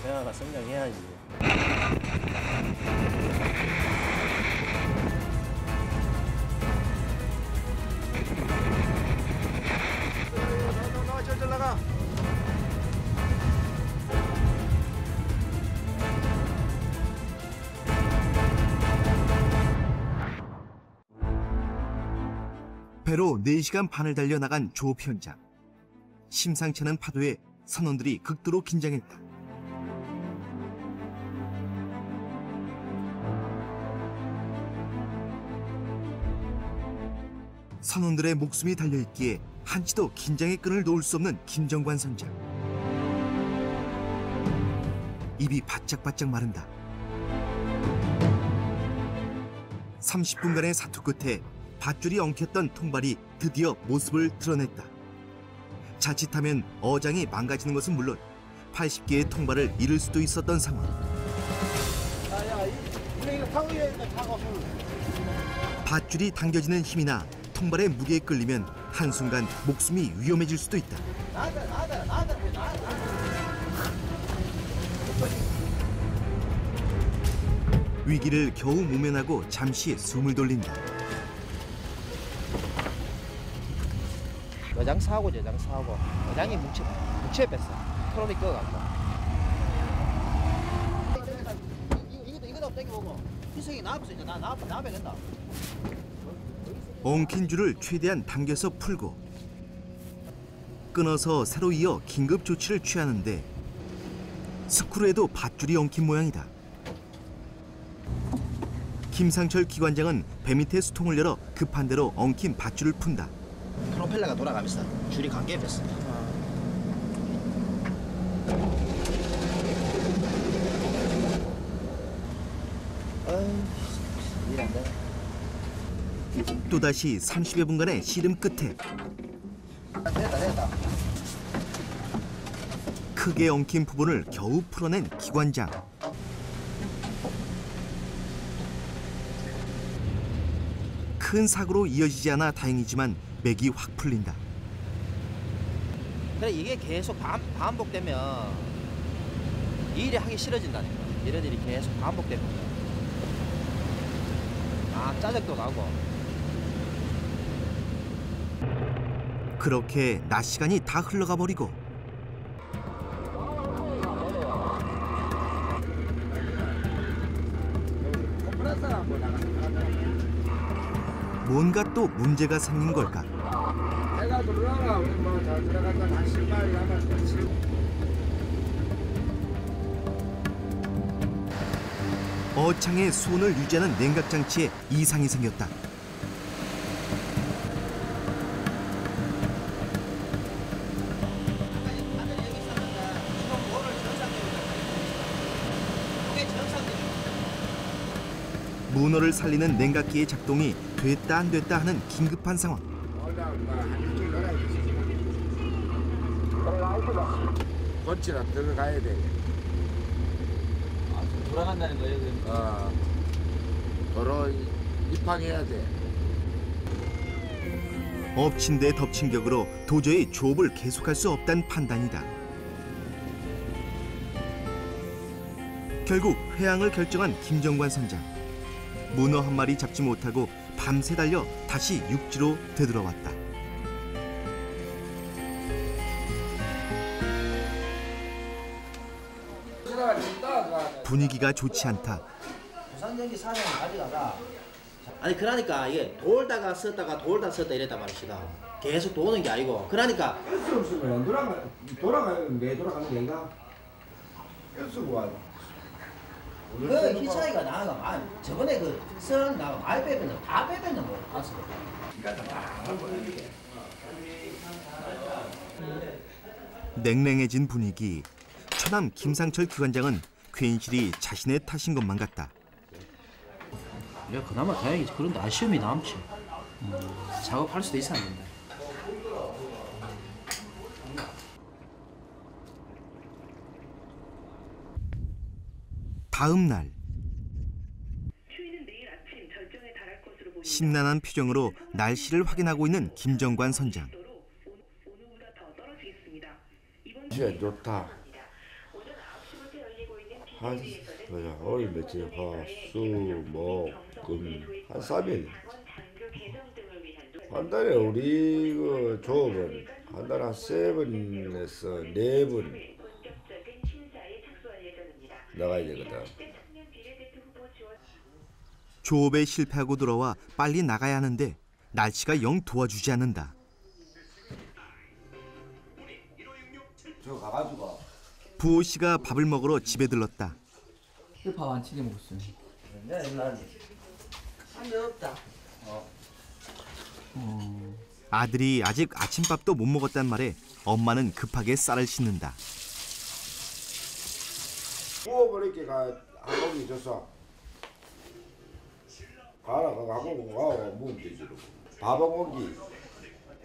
회화가 성장해야지. 저 나가. 배로 4시간 반을 달려 나간 조업 현장. 심상치 않은 파도에 선원들이 극도로 긴장했다. 선원들의 목숨이 달려있기에 한치도 긴장의 끈을 놓을 수 없는 김정관 선장. 입이 바짝바짝 마른다. 30분간의 사투 끝에 밧줄이 엉켰던 통발이 드디어 모습을 드러냈다. 자칫하면 어장이 망가지는 것은 물론 80개의 통발을 잃을 수도 있었던 상황. 밧줄이 당겨지는 힘이나 통발의 무게에 끌리면 한순간 목숨이 위험해질 수도 있다. 위기를 겨우 모면하고 잠시 숨을 돌린다. 어장 사고 저장 사고. 어장이 묵체 뺐어. 트로리 꺼갖고. 이거도 땡겨보고. 희석이 나왔어. 이제 나 빼겠다. 엉킨 줄을 최대한 당겨서 풀고 끊어서 새로 이어 긴급 조치를 취하는데 스크루에도 밧줄이 엉킨 모양이다. 김상철 기관장은 배 밑에 수통을 열어 급한 대로 엉킨 밧줄을 푼다. 프로펠러가 돌아가면서 줄이 감개했어. 또다시 30여 분간의 씨름 끝에 됐다. 크게 엉킨 부분을 겨우 풀어낸 기관장. 큰 사고로 이어지지 않아 다행이지만 맥이 확 풀린다. 그래 이게 계속 반복되면 이 일이 하기 싫어진다니까. 이런 일이 계속 반복되면 짜증도 나고. 그렇게 낮 시간이 다 흘러가 버리고 뭔가 또 문제가 생긴 걸까? 내가 들어가 우리 뭐잘 들어간다 한 신발 남았지. 어창의 수온을 유지하는 냉각 장치에 이상이 생겼다. 문어를 살리는 냉각기의 작동이 됐다 안 됐다 하는 긴급한 상황. 거치라 들어가야 돼. 돌아간다는 거예요? 도로 입항해야 돼. 엎친 데 덮친 격으로 도저히 조업을 계속할 수 없다는 판단이다. 결국 회항을 결정한 김정관 선장. 문어 한 마리 잡지 못하고 밤새 달려 다시 육지로 되돌아왔다. 분위기가 좋지 않다. 부산전기 사장이 가져다가 아니 그러니까 이게 돌다가 썼다가 이랬단 말이시다. 계속 도는 게 아니고 그러니까 수 없으면 돌아가는 내 돌아가는 게 아닌가? 수 와. 그 희차이가 나가 많이 저번에 썰 나가 많이 빼뱉는 다 빼뱉는 거야. 봤어. 냉랭해진 분위기. 처남 김상철 기관장은 괜시리 자신의 탓인 것만 같다. 그래 그나마 다행이지. 그런데 아쉬움이 남지. 작업할 수도 있었는데. 다음 날 심란한 표정으로 날씨를 확인하고 있는 김정관 선장. 진짜 좋다. 보자. 오늘 며칠 화, 수, 목, 금, 한 3일. 한 달에 우리 그 조업은 한 달에 한 3번에서 4번 나가야 되거든. 조업에 실패하고 들어와 빨리 나가야 하는데 날씨가 영 도와주지 않는다. 저 가가지고 부호 씨가 밥을 먹으러 집에 들렀다. 밥 안 치게 먹었어요. 한대 없다. 아들이 아직 아침밥도 못 먹었단 말에 엄마는 급하게 쌀을 씻는다. 구워버리니까 한공기 줬어. 가라, 한공기 가고 먹으면 되지. 밥 한 공기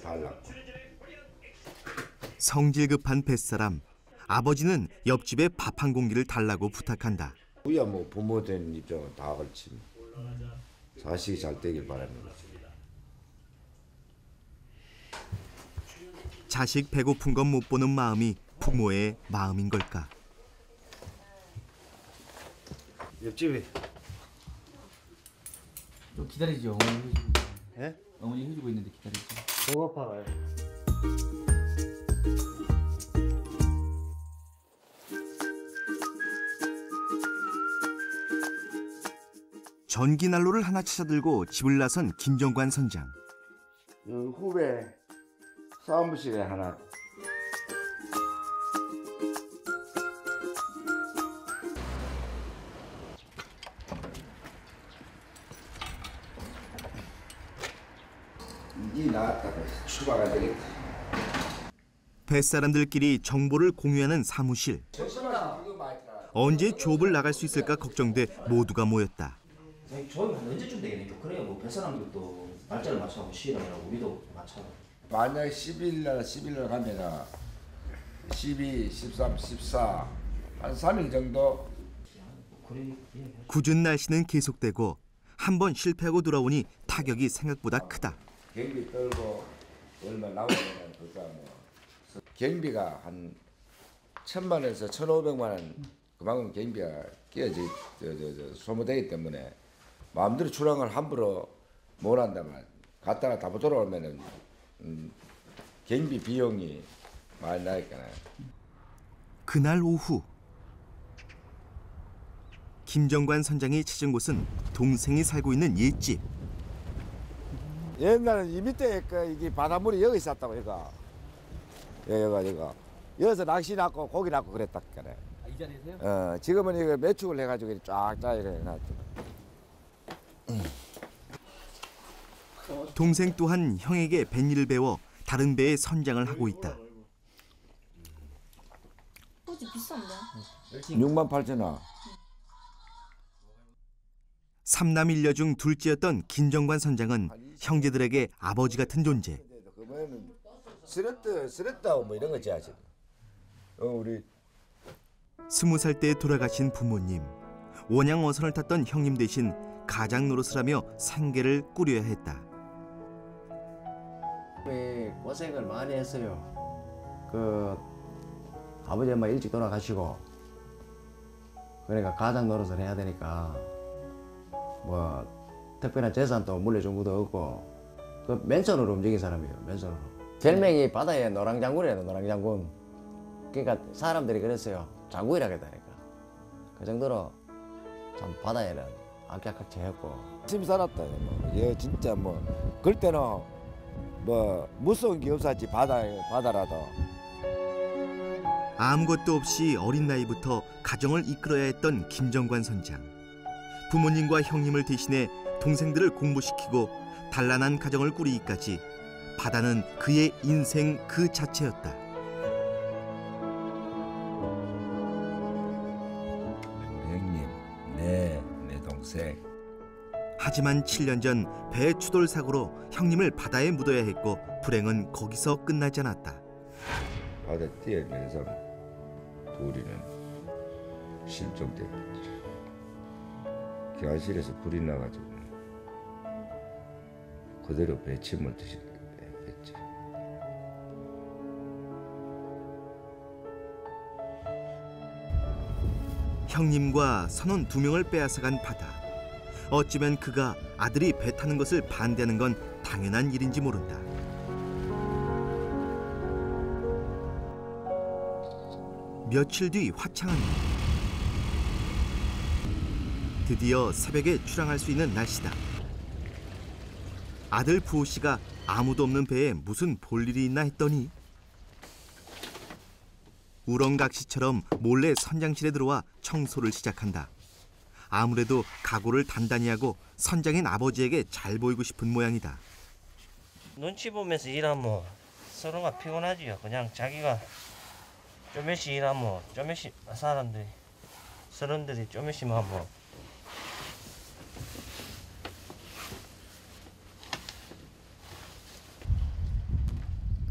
달라고. 성질 급한 뱃사람. 아버지는 옆집에 밥 한 공기를 달라고 부탁한다. 우리야 뭐 부모 된 입장은 다 그렇지. 자식이 잘 되길 바라는 거지. 자식 배고픈 건 못 보는 마음이 부모의 마음인 걸까. 옆집에 좀 기다리죠. 어머니 해주고. 예? 어머니 해주고 있는데 기다리죠. 배고파가요. 전기난로를 하나 찾아들고 집을 나선 김정관 선장. 후배 사무실에 하나. 이제 나왔다가 출발해야 되겠다. 뱃사람들끼리 정보를 공유하는 사무실. 언제 조업을 나갈 수 있을까 걱정돼 모두가 모였다. 조업이 한 언제쯤 되겠니까? 그래야 뭐 뱃사람들도 날짜를 맞춰고 시일하고 우리도 맞춰. 만약 10일 날 가면은 12, 13, 14, 한 3일 정도. 굳은 날씨는 계속되고 한 번 실패하고 돌아오니 타격이 생각보다 크다. 경비 떨고 얼마 나오면 그까 뭐 경비가 한 1,000만 원에서 1,500만 원 그만큼 경비가 끼어져 소모되기 때문에 마음대로 출항을 함부로 못 한다면 갔다가 다 돌아오면은 경비 비용이 많이 나니까. 그날 오후 김정관 선장이 찾은 곳은 동생이 살고 있는 옛집. 옛날에 이 밑에 이게 바닷물이 여기 있었다고 얘가. 여기가 여기서 낚시 낳고 고기 낳고 그랬다. 이 자리에서요? 지금은 이거 매축을 해가지고 쫙쫙 이렇게 해놨죠. 동생 또한 형에게 뱃일을 배워 다른 배의 선장을 하고 있다. 소주 비싼데? 68,000원. 삼남 일녀 중 둘째였던 김정관 선장은 형제들에게 아버지 같은 존재. 그러면 스레트하고 뭐 이런 거지 아직. 우리 20살 때 돌아가신 부모님. 원양 어선을 탔던 형님 대신 가장 노릇을 하며 생계를 꾸려야 했다. 고생을 많이 했어요. 그 아버지 엄마 일찍 돌아가시고 그러니까 가장 노릇을 해야 되니까 뭐 특별한 재산도 물려준 것도 없고 그 맨손으로 움직인 사람이에요. 맨손으로. 별명이 바다의 노랑장군이에요. 노랑장군. 그러니까 사람들이 그랬어요. 장군이라고 했다니까. 그 정도로 참 바다에는 악착같이했고 열심히 살았다. 얘 진짜 뭐 그럴 때는 뭐 무서운 게 없었지. 바다라도. 아무것도 없이 어린 나이부터 가정을 이끌어야 했던 김정관 선장. 부모님과 형님을 대신해 동생들을 공부시키고 단란한 가정을 꾸리기까지 바다는 그의 인생 그 자체였다. 형님, 내 동생. 하지만 7년 전 배 추돌 사고로 형님을 바다에 묻어야 했고 불행은 거기서 끝나지 않았다. 바다 뛰어내려서 둘이는 실종됐지. 교환실에서 불이 나가지고 그대로 배침을 드셨겠지. 형님과 선원 2명을 빼앗아간 바다. 어쩌면 그가 아들이 배 타는 것을 반대하는 건 당연한 일인지 모른다. 며칠 뒤 화창한 날. 드디어 새벽에 출항할 수 있는 날씨다. 아들 부호 씨가 아무도 없는 배에 무슨 볼일이 있나 했더니 우렁각시처럼 몰래 선장실에 들어와 청소를 시작한다. 아무래도 각오를 단단히 하고 선장인 아버지에게 잘 보이고 싶은 모양이다. 눈치 보면서 일하면 서로가 피곤하지요. 그냥 자기가 좀씩 일하면 좀씩 사람들이 서른들이 좀씩 하면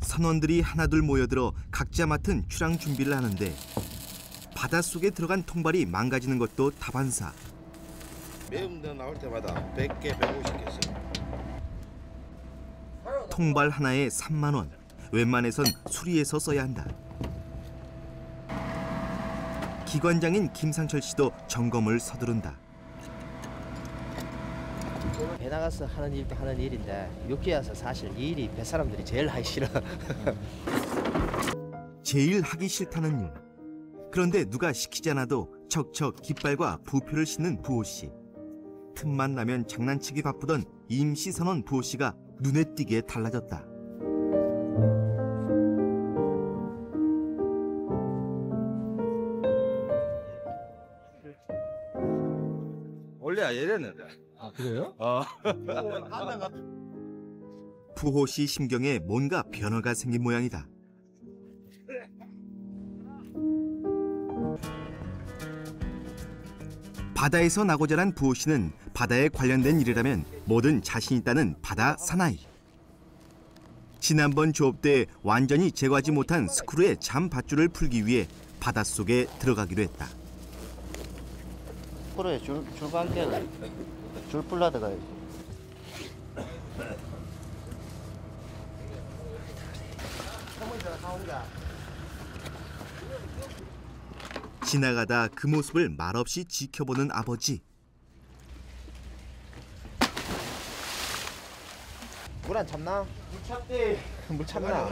선원들이 하나둘 모여들어 각자 맡은 출항 준비를 하는데 바닷속에 들어간 통발이 망가지는 것도 다반사. 매운 데 나올 때마다 100개, 150개씩. 통발 하나에 3만 원. 웬만해선 수리해서 써야 한다. 기관장인 김상철 씨도 점검을 서두른다. 배 나가서 하는 일도 하는 일인데 육지에 와서 사실 이 일이 배 사람들이 제일 하기 싫어. 제일 하기 싫다는 일. 그런데 누가 시키지 않아도 척척 깃발과 부표를 싣는 부호 씨. 틈만 나면 장난치기 바쁘던 임시 선원 부호 씨가 눈에 띄게 달라졌다. 원래 이랬는데. 아 그래요? 부호 씨 심경에 뭔가 변화가 생긴 모양이다. 바다에서 나고 자란 부호 씨는 바다에 관련된 일이라면 뭐든 자신 있다는 바다 사나이. 지난번 조업 때 완전히 제거하지 못한 스크루의 잠 밧줄을 풀기 위해 바닷속에 들어가기로 했다. 스크루에 줄 감겨야 줄 풀러 들어가야지. 지나가다 그 모습을 말없이 지켜보는 아버지. 물 안 참나? 물 참대. 물 참나?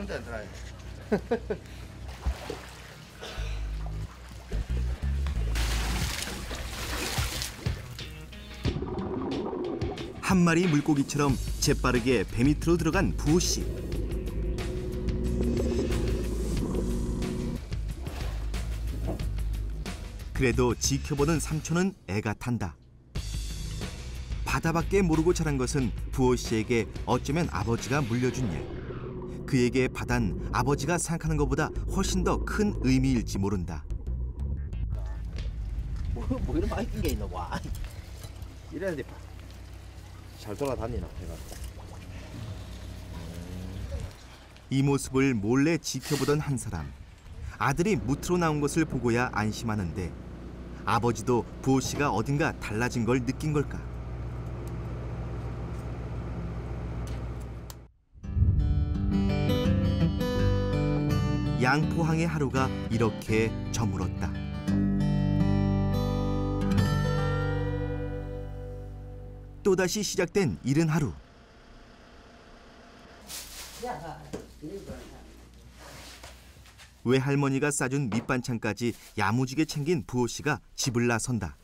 한 마리 물고기처럼 재빠르게 배 밑으로 들어간 부호 씨. 그래도 지켜보는 삼촌은 애가 탄다. 바다밖에 모르고 자란 것은 부호 씨에게 어쩌면 아버지가 물려준 일. 그에게 바다는 아버지가 생각하는 것보다 훨씬 더 큰 의미일지 모른다. 뭐 이런 많이 낀 게 있노 와. 이래야지 잘 돌아다니나 배가. 이 모습을 몰래 지켜보던 한 사람. 아들이 무트로 나온 것을 보고야 안심하는데 아버지도 부호 씨가 어딘가 달라진 걸 느낀 걸까? 양포항의 하루가 이렇게 저물었다. 또다시 시작된 이른 하루. 외할머니가 싸준 밑반찬까지 야무지게 챙긴 부호 씨가 집을 나선다.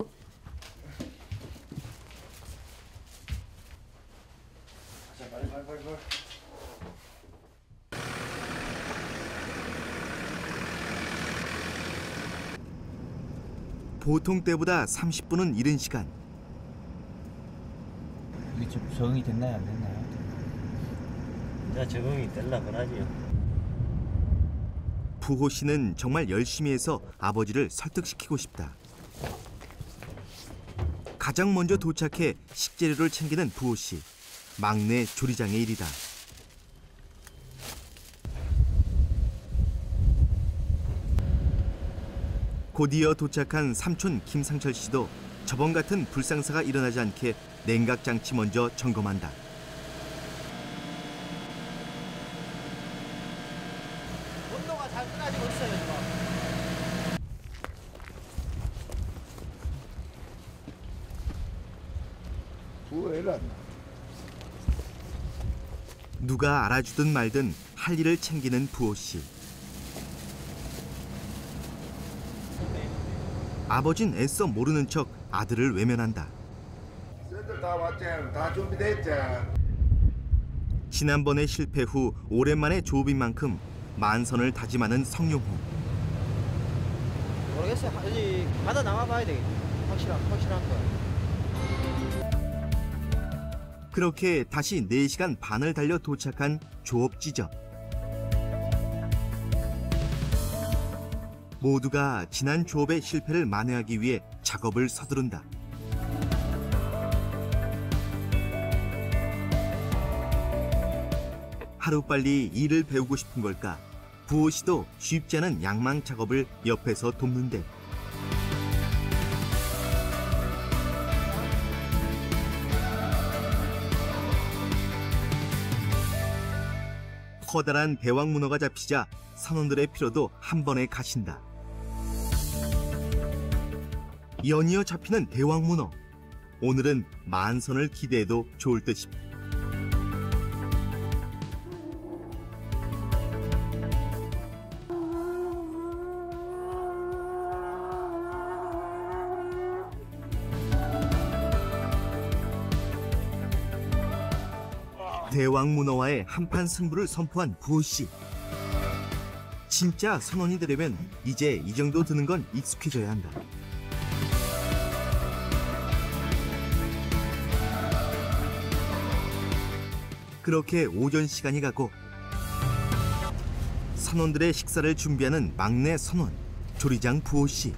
보통 때보다 30분은 이른 시간. 이게 좀 적응이 됐나요 안 됐나요? 이제 적응이 되려고 하지요. 부호 씨는 정말 열심히 해서 아버지를 설득시키고 싶다. 가장 먼저 도착해 식재료를 챙기는 부호 씨. 막내 조리장의 일이다. 곧이어 도착한 삼촌 김상철 씨도 저번 같은 불상사가 일어나지 않게 냉각 장치 먼저 점검한다. 온도가 잘 떨어지고 있어요 지금. 왜 이러나? 누가 알아주든 말든 할 일을 챙기는 부호 씨. 아버진 애써 모르는 척 아들을 외면한다. 샌들 다 왔지? 다 준비됐지? 지난번의 실패 후 오랜만에 조업인 만큼 만선을 다짐하는 성용호. 모르겠어요. 아직 받아 나가봐야 되겠네. 확실한 거. 그렇게 다시 4시간 반을 달려 도착한 조업 지점. 모두가 지난 조업의 실패를 만회하기 위해 작업을 서두른다. 하루빨리 일을 배우고 싶은 걸까? 부호 씨도 쉽지 않은 양망 작업을 옆에서 돕는데. 커다란 대왕 문어가 잡히자 선원들의 피로도 한 번에 가신다. 연이어 잡히는 대왕 문어. 오늘은 만선을 기대해도 좋을 듯 싶다. 대왕 문어와의 한판 승부를 선포한 부호 씨. 진짜 선원이 되려면 이제 이 정도 드는 건 익숙해져야 한다. 그렇게 오전 시간이 가고 선원들의 식사를 준비하는 막내 선원 조리장 부호 씨.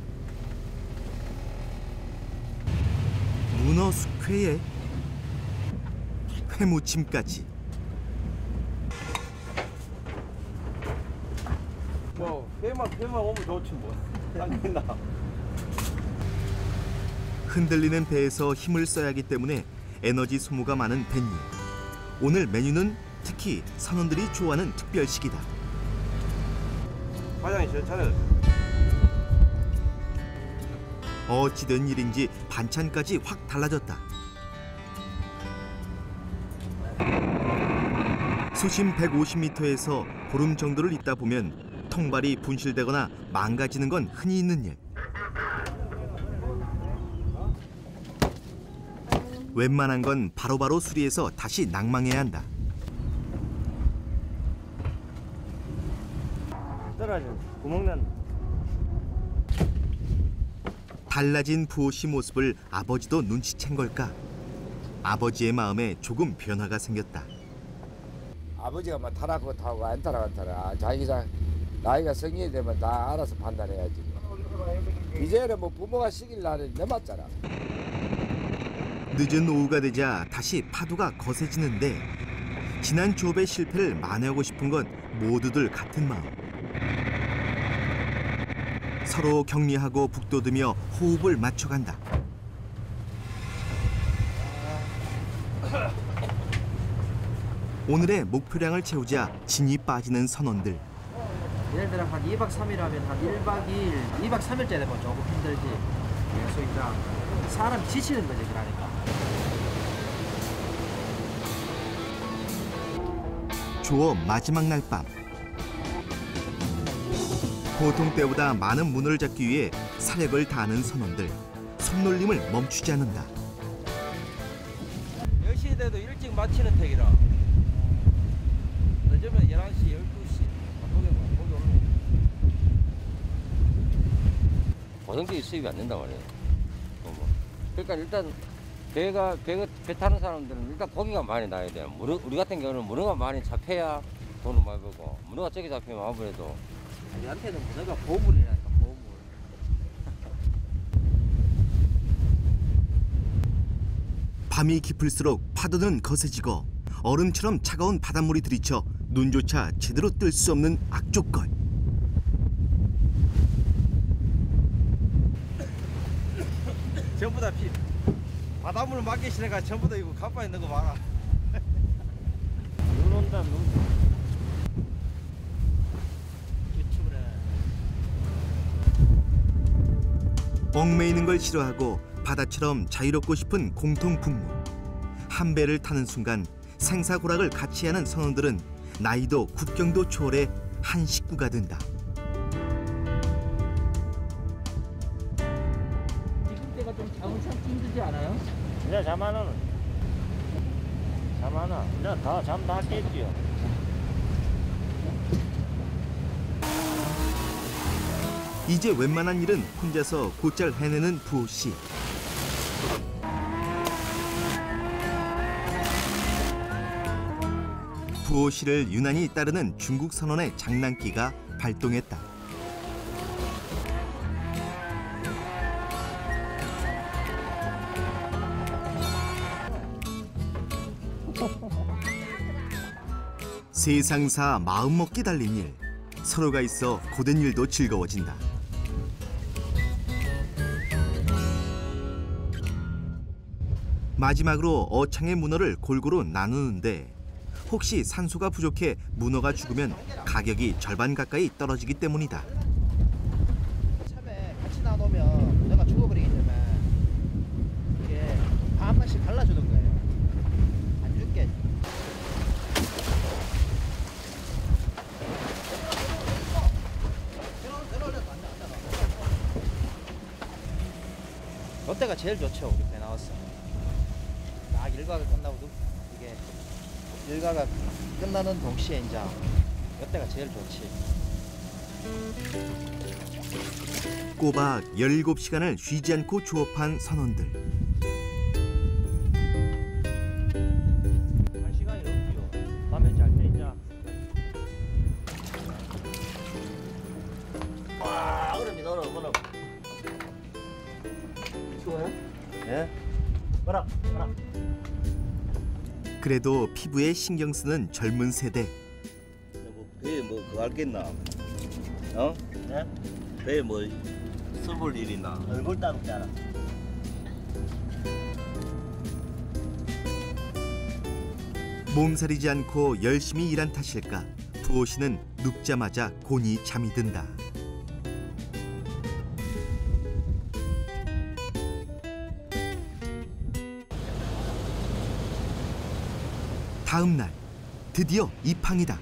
문어 숙회에 회무침까지. 뭐 회만 오면 좋지 뭐. 당긴다. 흔들리는 배에서 힘을 써야 하기 때문에 에너지 소모가 많은 뱃일. 오늘 메뉴는 특히 선원들이 좋아하는 특별식이다. 과장이 저 차를. 어찌된 일인지 반찬까지 확 달라졌다. 수심 150m에서 보름 정도를 있다 보면 통발이 분실되거나 망가지는 건 흔히 있는 일. 웬만한 건 바로바로 수리해서 다시 낭망해야 한다. 떨어져 구멍난. 달라진 부호 씨 모습을 아버지도 눈치챈 걸까? 아버지의 마음에 조금 변화가 생겼다. 아버지가 막 타라고 타고 안 타라고 타라. 자기가 나이가 성인이 되면 다 알아서 판단해야지. 이제는 뭐 부모가 시킬 날이 넘었잖아. 늦은 오후가 되자 다시 파도가 거세지는데 지난 조업의 실패를 만회하고 싶은 건 모두들 같은 마음. 서로 격리하고 북돋으며 호흡을 맞춰간다. 오늘의 목표량을 채우자 진이 빠지는 선원들. 예를 들어 한 2박 3일 하면 한 1박 2일, 2박 3일째 되면 조금 힘들지. 계속 이제 사람 지치는 거지 그러니까. 조업 마지막 날 밤. 보통 때보다 많은 문어를 잡기 위해 사력을 다하는 선원들. 손놀림을 멈추지 않는다. 10시 돼도 일찍 마치는 택이라. 늦으면 11시, 12시 거기 오는 고정적인 수입이 안 된단 말이에요. 그러니까 일단 배 타는 사람들은 일단 고기가 많이 나야 돼요. 우리 같은 경우는 문어가 많이 잡혀야 돈을 많이 벌고, 문어가 적게 잡히면 아무래도 우리한테는 문어가 보물이라니까 보물. 밤이 깊을수록 파도는 거세지고 얼음처럼 차가운 바닷물이 들이쳐 눈조차 제대로 뜰 수 없는 악조건. 전부 다 바닷물 맡기시니까 전부 다 이거 가빠에 있는 거 봐라. 눈 온다 눈. 얽매이는 걸 싫어하고 바다처럼 자유롭고 싶은 공통 분모. 한 배를 타는 순간 생사고락을 같이 하는 선원들은 나이도 국경도 초월해 한 식구가 된다. 지금 때가 좀 잠을 참기 힘들지 않아요? 이제 잠하나 이제 잠 다 깼지요. 이제 웬만한 일은 혼자서 곧잘 해내는 부호 씨. 부호 씨를 유난히 따르는 중국 선원의 장난기가 발동했다. 세상사 마음먹기 달린 일. 서로가 있어 고된 일도 즐거워진다. 마지막으로 어창의 문어를 골고루 나누는데 혹시 산소가 부족해 문어가 죽으면 가격이 절반 가까이 떨어지기 때문이다. 참외 같이 나누면 문어가 죽어버리기 때문에 이게 한 번씩 갈라주는 거예요. 안 죽게. 롯데가 제일 좋죠. 우리 배 나왔어. 딱 일과가 끝나고 이게 일과가 끝나는 동시에 이제 롯데가 제일 좋지. 꼬박 17시간을 쉬지 않고 조업한 선원들. 할 시간이 없지요. 밤에 잘 때 이제. 와, 얼음이 얼음. 추워요? 예? 뭐라. 그래도 피부에 신경 쓰는 젊은 세대. 배에 뭐 그거 알겠나? 어? 네? 배에 뭐 써볼 일 있나? 얼굴 따갑잖아. 몸살이지 않고 열심히 일한 탓일까 부호 씨는 눕자마자 곤히 잠이 든다. 다음 날 드디어 입항이다.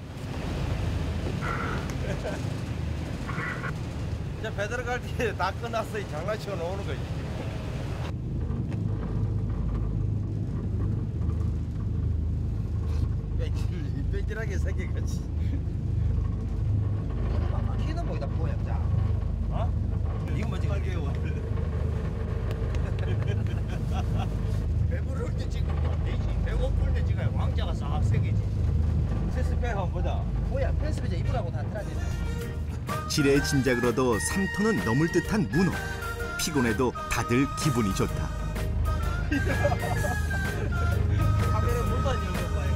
이제 배 들어갈 때 다 끝났어. 이 장난치고 나오는 거지. 뺀질하게 생겨가지. 키는 거기다 보였자. 어? 이거 뭐지? 갈게요. 배부를 때 찍으면 안 되지. 배고플 때 찍어야 왕자가 싹 생기지. 세스페 한번 보자. 뭐야? 펜스비자 입으라고 다 틀어야 지레 짐작으로도 3톤은 넘을 듯한 문어. 피곤해도 다들 기분이 좋다. 카메라 물만 열고 봐야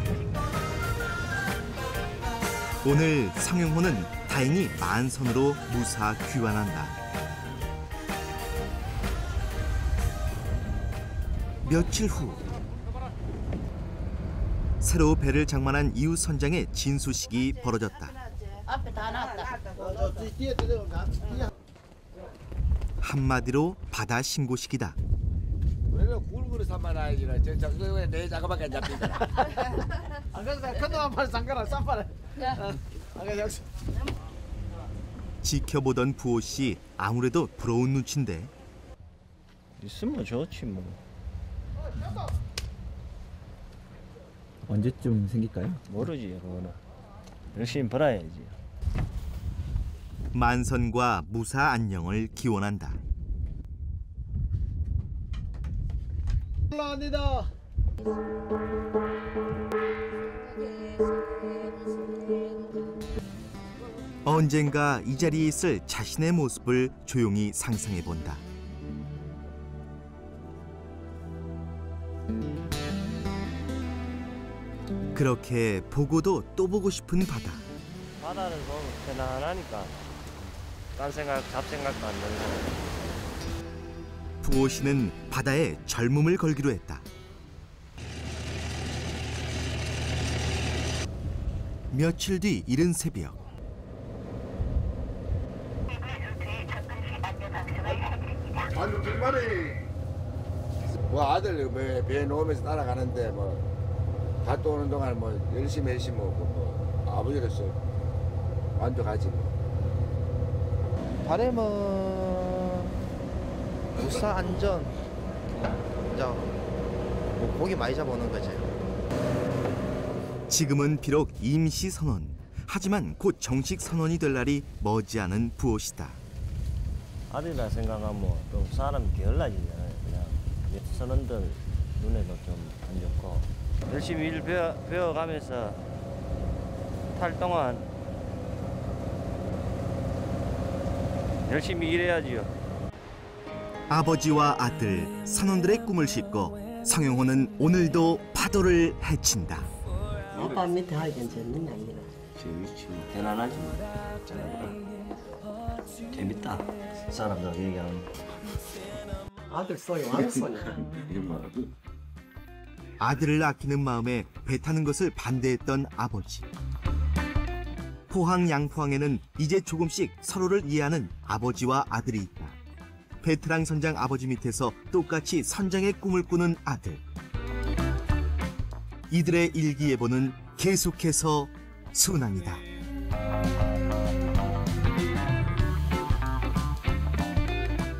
오늘 성형호는 다행히 만선으로 무사 귀환한다. 며칠 후 새로 배를 장만한 이웃 선장의 진수식이 벌어졌다. 앞에 다 나왔다. 한마디로 바다 신고식이다. 우리는 굴그릇 삼아놔야지. 내 작업밖에 안 잡힌다. 안 그래서 큰놈 팔 상가라 쌈팔. 지켜보던 부호 씨 아무래도 부러운 눈치인데 있으면 좋지 뭐. 언제쯤 생길까요? 모르지 그거는. 열심히 벌어야지. 만선과 무사 안녕을 기원한다. 올라갑니다. 언젠가 이 자리에 있을 자신의 모습을 조용히 상상해 본다. 그렇게 보고도 또 보고 싶은 바다. 바다를 보면 편안하니까 딴 생각, 잡생각도 안 들고. 부호 씨는 바다에 젊음을 걸기로 했다. 며칠 뒤 이른 새벽. 뭐 아들 배 놓으면서 따라가는데 뭐 갔다 오는 동안 뭐 열심히 뭐 아버지로서 만족하지 뭐. 바람은 무사 안전, 이제 뭐 고기 많이 잡아오는 거지. 지금은 비록 임시 선언, 하지만 곧 정식 선언이 될 날이 머지않은 부옷이다. 아들이라 생각하면 또 사람이 게을러지잖아요. 그냥 선원들 눈에도 좀 안 좋고 열심히 일 배워가면서 탈 동안 열심히 일해야지요. 아버지와 아들, 선원들의 꿈을 싣고 성영호는 오늘도 파도를 헤친다. 아빠 밑에 하기엔 재밌는 게 아니라. 재밌지. 대단하지. 재밌다. 사람들 얘기하는. 아들 소리 왕소냐. 아들을 아끼는 마음에 배 타는 것을 반대했던 아버지. 포항 양포항에는 이제 조금씩 서로를 이해하는 아버지와 아들이 있다. 베테랑 선장 아버지 밑에서 똑같이 선장의 꿈을 꾸는 아들. 이들의 일기예보는 계속해서 순항이다.